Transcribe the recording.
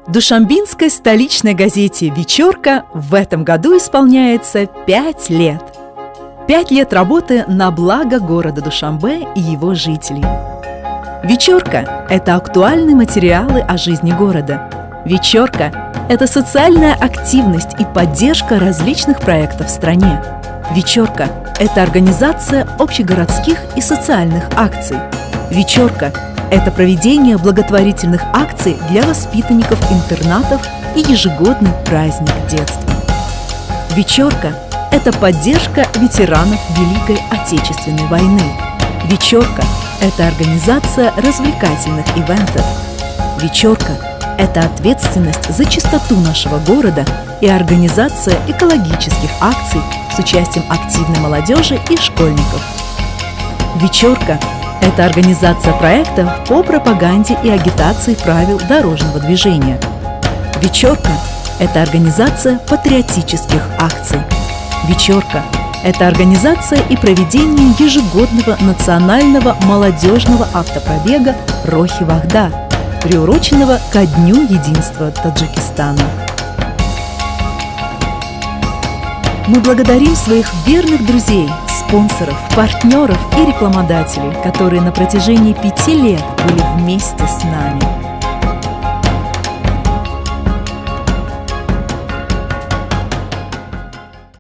Душанбинской столичной газете «Вечерка» в этом году исполняется 5 лет. 5 лет работы на благо города Душанбе и его жителей. «Вечерка» – это актуальные материалы о жизни города. «Вечерка» – это социальная активность и поддержка различных проектов в стране. «Вечерка» – это организация общегородских и социальных акций. «Вечерка» – это проведение благотворительных акций для воспитанников интернатов и ежегодный праздник детства. «Вечерка» – это поддержка ветеранов Великой Отечественной войны. «Вечерка» – это организация развлекательных ивентов. «Вечерка» – это ответственность за чистоту нашего города и организация экологических акций с участием активной молодежи и школьников. «Вечерка» – это организация проектов по пропаганде и агитации правил дорожного движения. «Вечерка» – это организация патриотических акций. «Вечерка» – это организация и проведение ежегодного национального молодежного автопробега «Рохи-Вахда», приуроченного ко Дню единства Таджикистана. Мы благодарим своих верных друзей, спонсоров, партнеров и рекламодателей, которые на протяжении 5 лет были вместе с нами.